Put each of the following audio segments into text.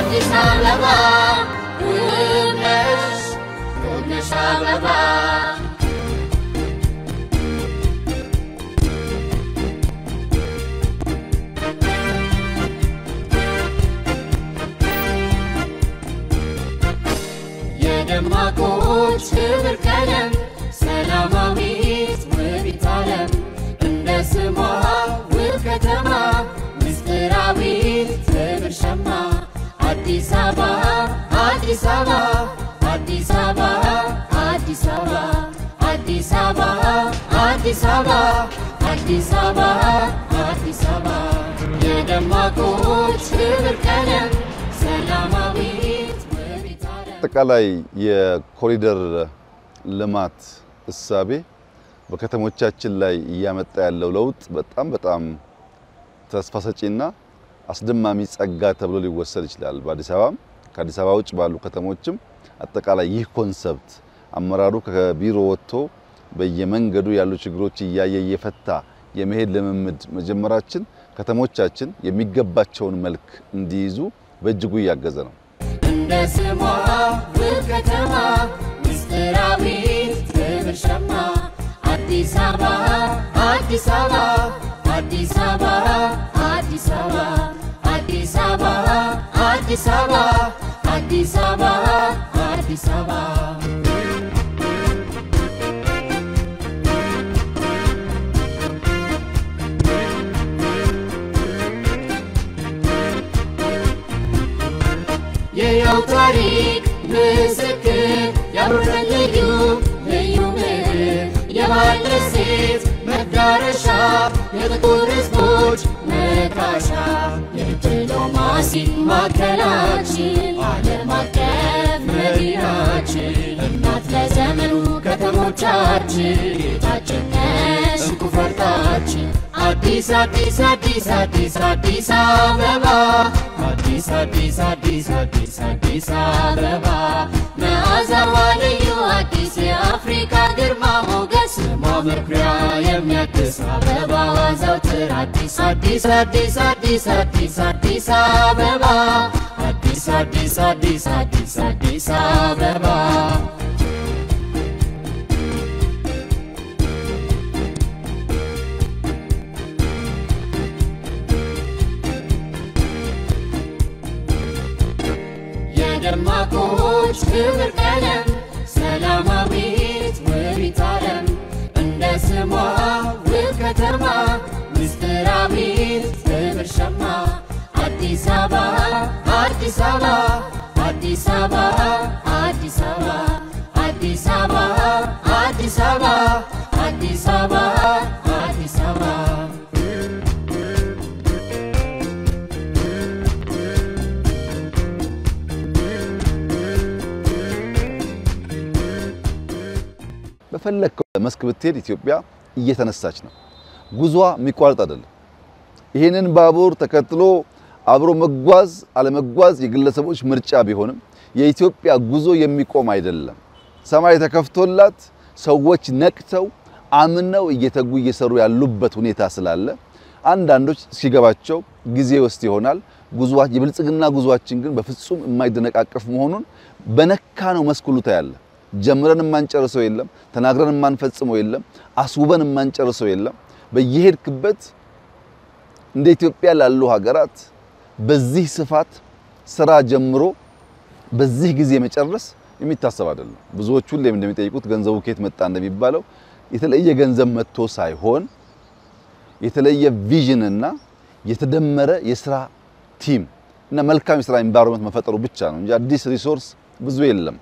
Addis Ababa, Addis Ababa. Yedemakoch Berkalem, Salamawit Witalem, Indesma Wilkatama, Misterawit Bershama, Addis Ababa, Addis Ababa, Addis Ababa, Addis Ababa, Addis Ababa, Addis Ababa, Addis Ababa, Addis Ababa. Yedemakoch Berkalem, Salamawit. አጠቃላይ የኮሪደር ልማት እሳቤ በከተሞቻችን ላይ ያመጣ ያለው ለውጥ በጣም ተስፋ ሰጪና አስደማሚ ጸጋ ተብሎ ሊወሰድ ይችላል። በአዲስ አበባ ከአዲስ አበባ ውጭ ባሉ ከተሞችም አጠቃላይ ይህ ኮንሰፕት አመራሩ ከቢሮ ወጥቶ በየመንገዱ ያሉ ችግሮች እየፈታ የመሄድ ልምምድ መጀመራችን ከተሞቻችን የሚገባቸውን መልክ እንዲይዙ በእጅጉ ያገዘ ነው። እንደስሟ ውብከተማ ምስጢራዊት ትብርሸማ አዲስ አበባ አዲስ አበባ አዲስ አበባ አዲስ አበባ አዲስ አበባ አዲስ አበባ አዲስ አበባ አዲስ አበባ የያው ታሪክ ምስክር ያብረልዩ ለዩምር የባለሴት መዳረሻ የጥቁር ሕዝቦች መካሻ የዲፕሎማሲ ማዕከላችን ዓለም አቀፍ መዲናችን እናት ለዘመኑ ከተሞቻችን ጌታችን ነሽ እንቁ ፈርጣችን አዲስ አዲስ አዲስ አዲስ አዲስ አበባ አዲስ አዲስ አዲስ አዲስ አዲስ አበባ መዓዛዋ ልዩ አዲስ የአፍሪካ ግርማ ሞገስ መኩሪያ የሚያድስ አበባ ዘውትር አዲስ አዲስ አዲስ አዲስ አዲስ አዲስ አበባ አዲስ አዲስ አዲስ አዲስ አዲስ አበባ ደማቆች ክብር ቀለም ሰላማዊት ውቢት ዓለም እንደ ስሟ ውብ ከተማ ምስጢራዊት ክብር ሸማ አዲስ አበባ አዲስ አበባ አዲስ አበባ አዲስ አበባ አዲስ አበባ አዲስ አበባ አዲስ አበባ አዲስ አበባ በፈለከው መስክ ብትሄድ ኢትዮጵያ እየተነሳች ነው። ጉዟ የሚቋረጥ አይደለም። ይሄንን ባቡር ተከትሎ አብሮ መጓዝ አለመጓዝ የግለሰቦች ምርጫ ቢሆንም የኢትዮጵያ ጉዞ የሚቆም አይደለም። ሰማይ ተከፍቶላት ሰዎች ነቅተው አምነው እየተጉ እየሰሩ ያሉበት ሁኔታ ስላለ አንዳንዶች ሲገባቸው ጊዜ ውስጥ ይሆናል። ጉዟችን የብልጽግና ጉዟችን ግን በፍጹም የማይደነቃቀፍ መሆኑን በነካነው መስኩሉ ታያለ። ጀምረን ማንጨርሰው የለም ተናግረን ማንፈጽመው የለም አስውበን ማንጨርሰው የለም በየሄድክበት እንደ ኢትዮጵያ ላሉ ሀገራት በዚህ ስፋት ስራ ጀምሮ በዚህ ጊዜ መጨረስ የሚታሰብ አይደለም ብዙዎቹ ሁሌም እንደሚጠይቁት ገንዘቡ ከየት መጣ እንደሚባለው የተለየ ገንዘብ መጥቶ ሳይሆን የተለየ ቪዥን እና የተደመረ የሥራ ቲም እና መልካም የሥራ ኢንቫይሮንመንት መፈጠሩ ብቻ ነው እንጂ አዲስ ሪሶርስ ብዙ የለም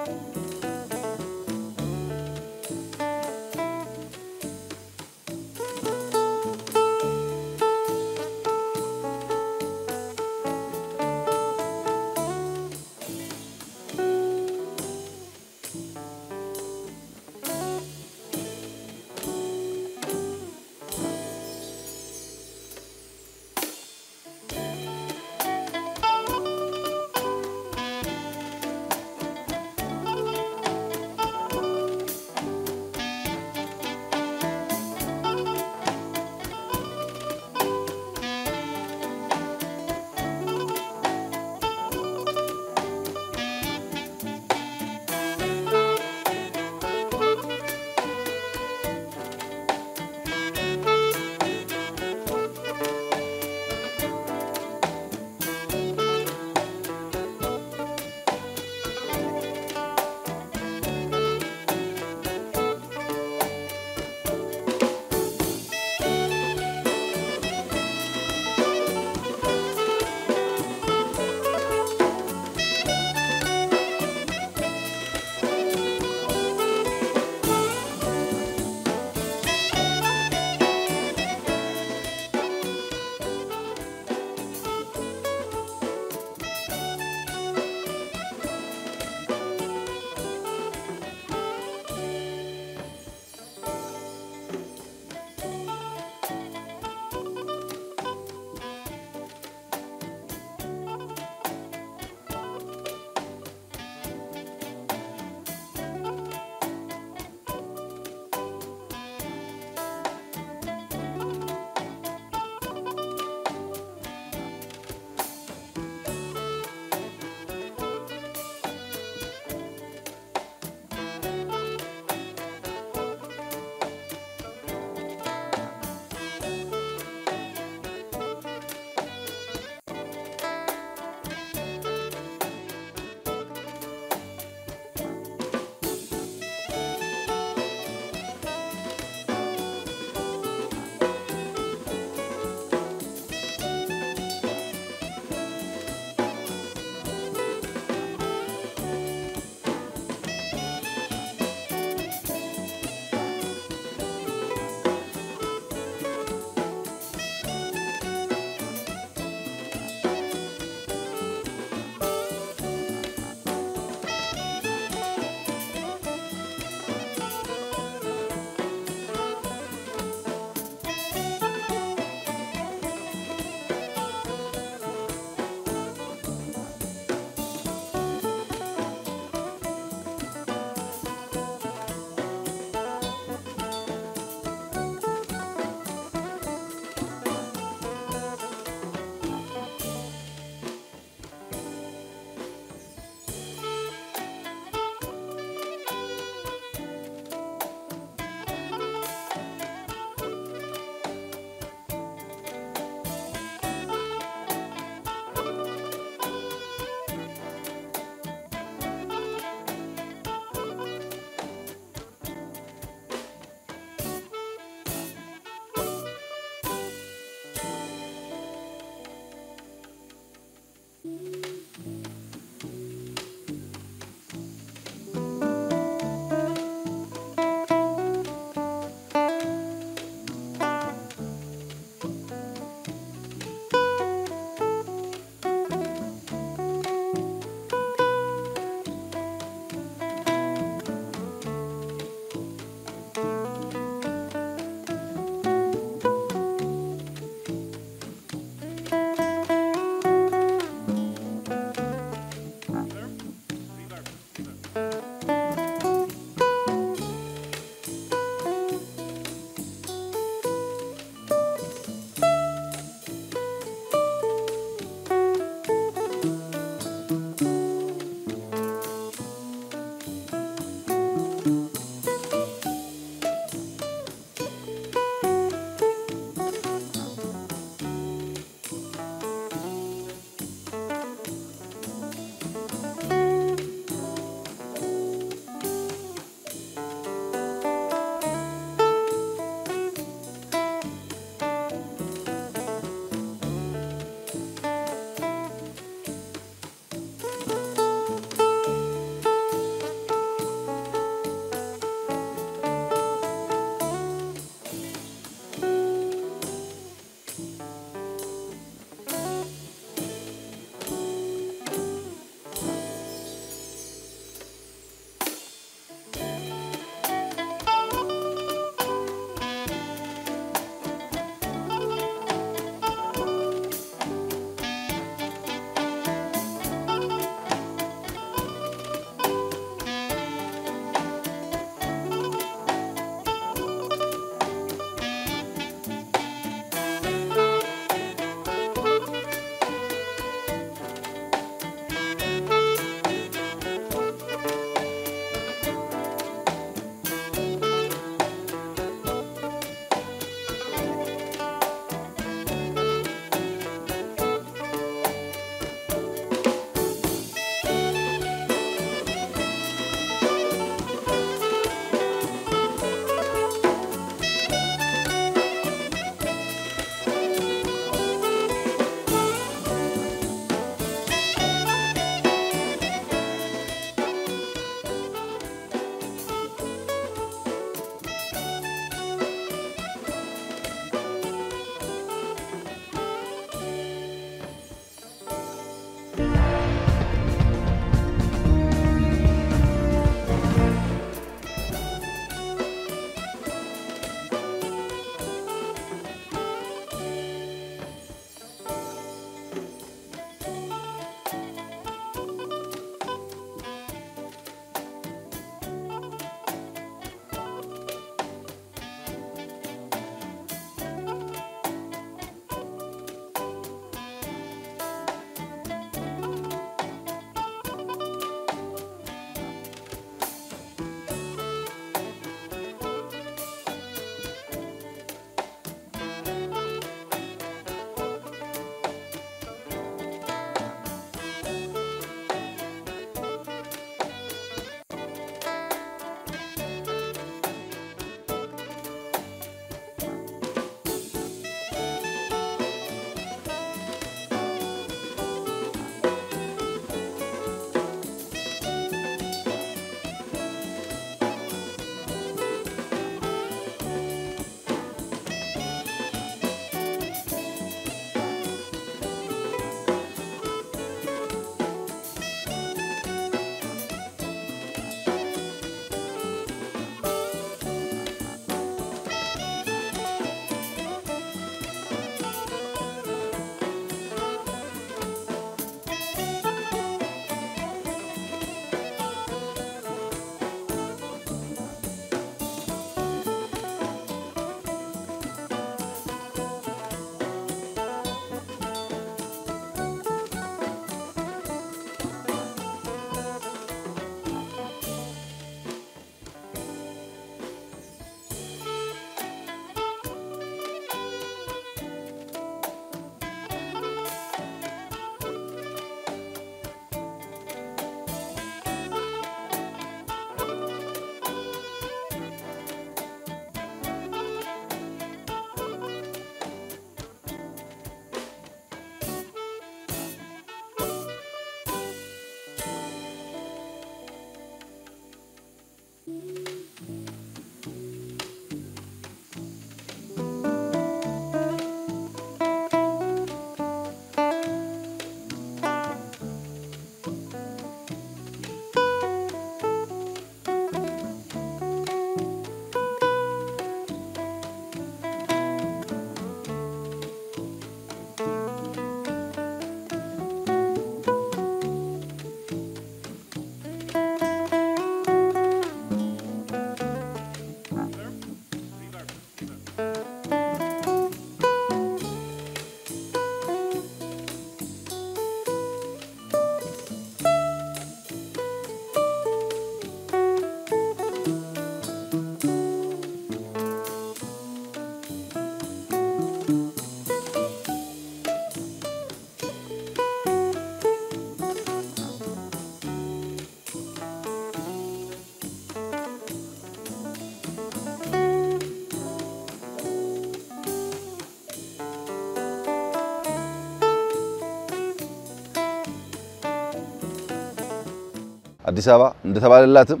አዲስ አበባ እንደተባለላትም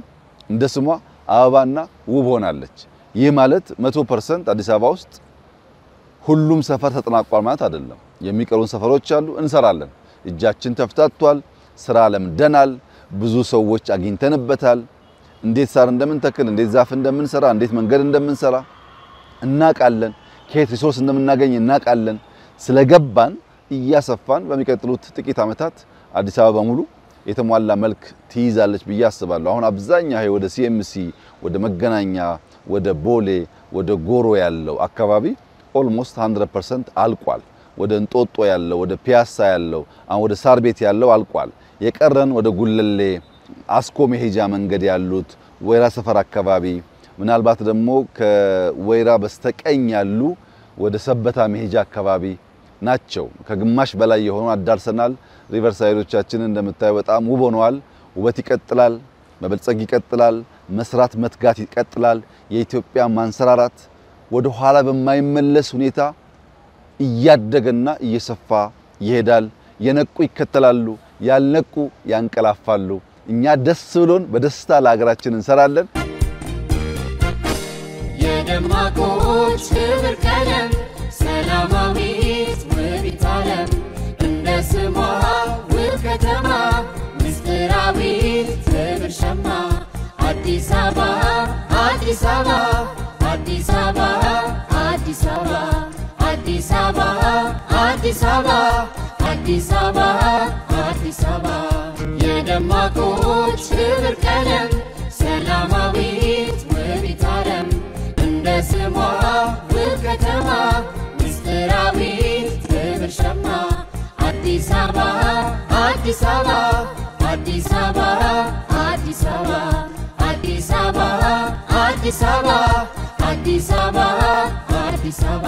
እንደ ስሟ አበባና ውብ ሆናለች። ይህ ማለት 100% አዲስ አበባ ውስጥ ሁሉም ሰፈር ተጠናቋል ማለት አይደለም። የሚቀሩን ሰፈሮች አሉ፣ እንሰራለን። እጃችን ተፍታቷል፣ ስራ ለምደናል፣ ብዙ ሰዎች አግኝተንበታል። እንዴት ሳር እንደምንተክል፣ እንዴት ዛፍ እንደምንሰራ፣ እንዴት መንገድ እንደምንሰራ እናቃለን። ከየት ሪሶርስ እንደምናገኝ እናቃለን። ስለገባን እያሰፋን በሚቀጥሉት ጥቂት ዓመታት አዲስ አበባ ሙሉ የተሟላ መልክ ትይዛለች ብዬ አስባለሁ። አሁን አብዛኛው ወደ ሲኤምሲ፣ ወደ መገናኛ፣ ወደ ቦሌ፣ ወደ ጎሮ ያለው አካባቢ ኦልሞስት 100% አልቋል። ወደ እንጦጦ ያለው፣ ወደ ፒያሳ ያለው፣ አሁን ወደ ሳር ቤት ያለው አልቋል። የቀረን ወደ ጉለሌ አስኮ መሄጃ መንገድ ያሉት ወይራ ሰፈር አካባቢ ምናልባት ደግሞ ከወይራ በስተቀኝ ያሉ ወደ ሰበታ መሄጃ አካባቢ ናቸው። ከግማሽ በላይ የሆኑ አዳርሰናል። ሪቨርሳይዶቻችን እንደምታዩ በጣም ውብ ሆነዋል። ውበት ይቀጥላል፣ መበልጸግ ይቀጥላል፣ መስራት መትጋት ይቀጥላል። የኢትዮጵያ ማንሰራራት ወደ ኋላ በማይመለስ ሁኔታ እያደገና እየሰፋ ይሄዳል። የነቁ ይከተላሉ፣ ያልነቁ ያንቀላፋሉ። እኛ ደስ ብሎን በደስታ ለሀገራችን እንሰራለን። የደማቆች ክብር ቀለም ሰላማዊት ውቢት ዓለም እንደ ስሟ ውብ ከተማ ምስጢራዊት ክብር ሸማ አዲስ አበባ አዲስ አበባ አዲስ አበባ አዲስ አበባ አዲስ አበባ አዲስ አበባ አዲስ አበባ አዲስ አበባ የደማቆች ክብር ቀለም ሰላማዊት ውቢት ዓለም እንደ ስሟ ውብ ከተማ ምስጢራዊት ክብር ሸማ አዲስ አበባ አዲስ አበባ አዲስ አበባ አዲስ አበባ አዲስ አበባ አዲስ አበባ አዲስ አበባ አዲስ አበባ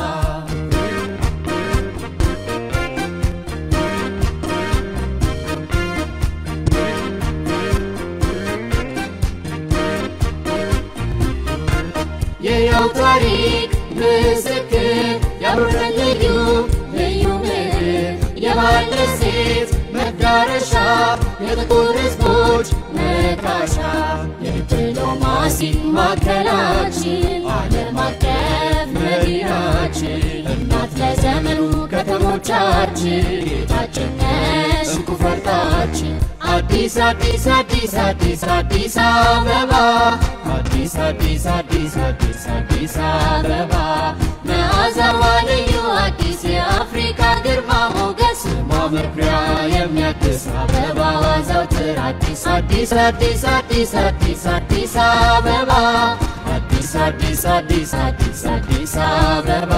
የያው ታሪክ ምስክር ያብረን ልዩ ልዩ ምድር የባህል እሴት መዳረሻ የጥቁር ሕዝቦች መካሻ የዲፕሎማሲ ማዕከላችን ዓለም አቀፍ መዲናችን እናት ለዘመኑ ከተሞቻችን ጌጣችን ነሽ እንቁ ፈርጣችን አዲስ አዲስ አዲስ አዲስ አዲስ አበባ አዲስ አዲስ አዲስ አዲስ አዲስ አበባ መዓዛዋ ልዩ አዲስ የአፍሪካ ግርማ ሞገስ ማመኩሪያ የሚያድስ አበባ ዘውትር አዲስ አዲስ አዲስ አዲስ አዲስ አዲስ አበባ አዲስ አዲስ አዲስ አዲስ አዲስ አበባ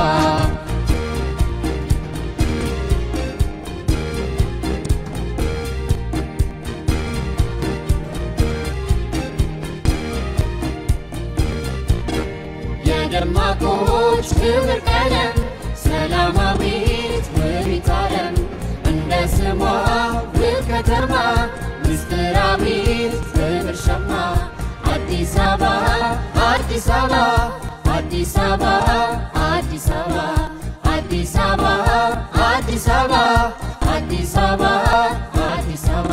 የደማቆች ክብር ቀለም ሰላማዊት ውቢት ዓለም እንደ ስሟ ውብ ከተማ ምስጢራዊት ክብር ሸማ አዲስ አበባ አዲስ አበባ አዲስ አበባ አዲስ አበባ አዲስ አበባ አዲስ አበባ አዲስ አበባ አዲስ አበባ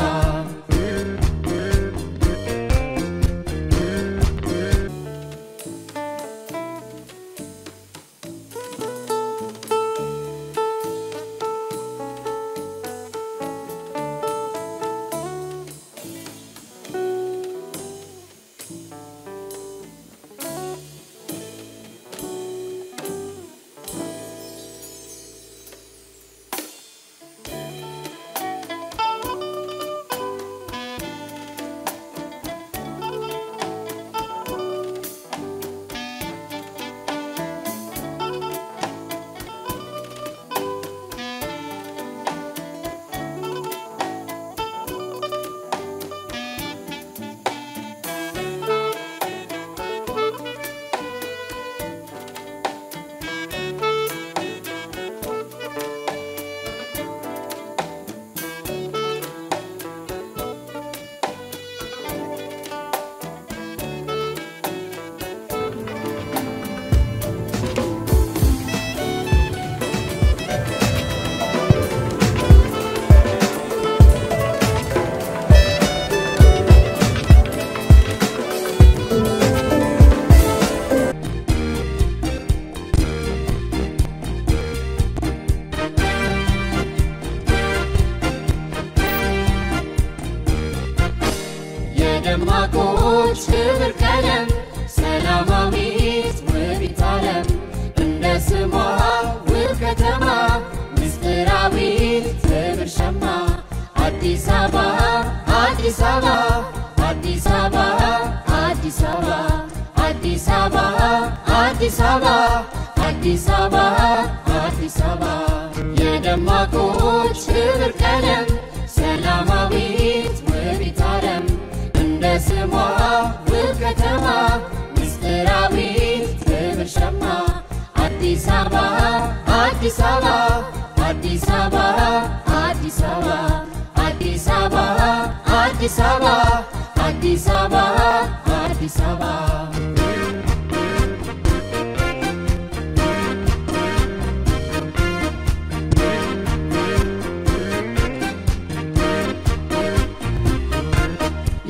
የደማቆች ክብር ቀለም ሰላማዊት ውቢት ዓለም እንደ ስሟ ውብ ከተማ ምስጢራዊት ክብር ሸማ አዲስ አበባ አዲስ አበባ አዲስ አበባ አዲስ አበባ አዲስ አበባ አዲስ አበባ አዲስ አበባ አዲስ አበባ የደማቆች ክብር ቀለም ሰላማዊት ውቢት ዓለም እንደ ስሟ ውብ ከተማ ምስጢራዊት ክብር ሸማ አዲስ አበባ አዲስ አበባ አዲስ አበባ አዲስ አበባ አዲስ አበባ አዲስ አበባ አዲስ አበባ አዲስ አበባ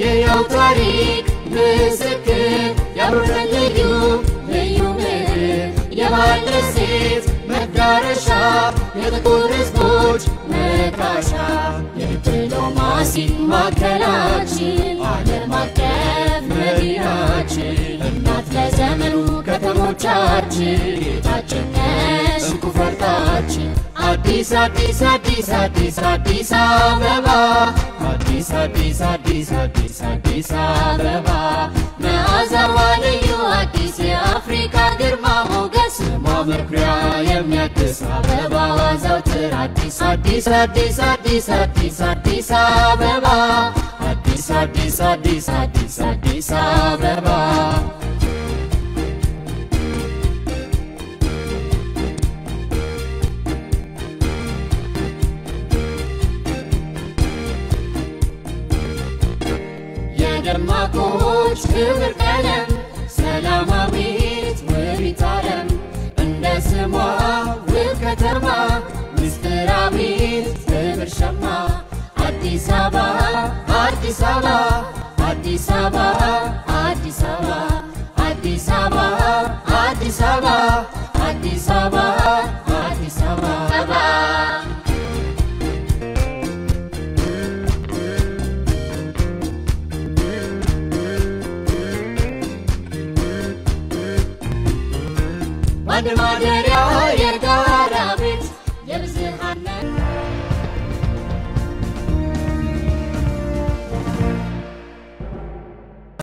የያው ታሪክ ምስክር ያብረን ልዩ ምድር የባህል ሴት መዳረሻ የጥቁር ሕዝቦች መካሻ የዲፕሎማሲ ማዕከላችን ዓለም አቀፍ መዲናችን እናት ለዘመኑ ከተሞቻችን ጌጣችን ነሽ እንቁ ፈርጣችን አዲስ አዲስ አዲስ አዲስ አዲስ አበባ አዲስ አዲስ አዲስ አዲስ አዲስ አበባ መዓዛዋ ልዩ አዲስ የአፍሪካ ግርማ ሞገስ ስሟ መኩሪያ የሚያድስ አበባ ዘውትር አዲስ አዲስ አዲስ አዲስ አዲስ አዲስ አበባ አዲስ አዲስ አዲስ አዲስ አዲስ አበባ የደማቆች ክብር ቀለም ሰላማዊት ውቢት ዓለም እንደ ስሟ ውብ ከተማ ምስጢራዊት ክብር ሸማ አዲስ አበባ አዲስ አበባ አዲስ አበባ አዲስ አበባ አዲስ አበባ አዲስ አበባ አዲስ አበባ አዲስ አበባ ማደሪያ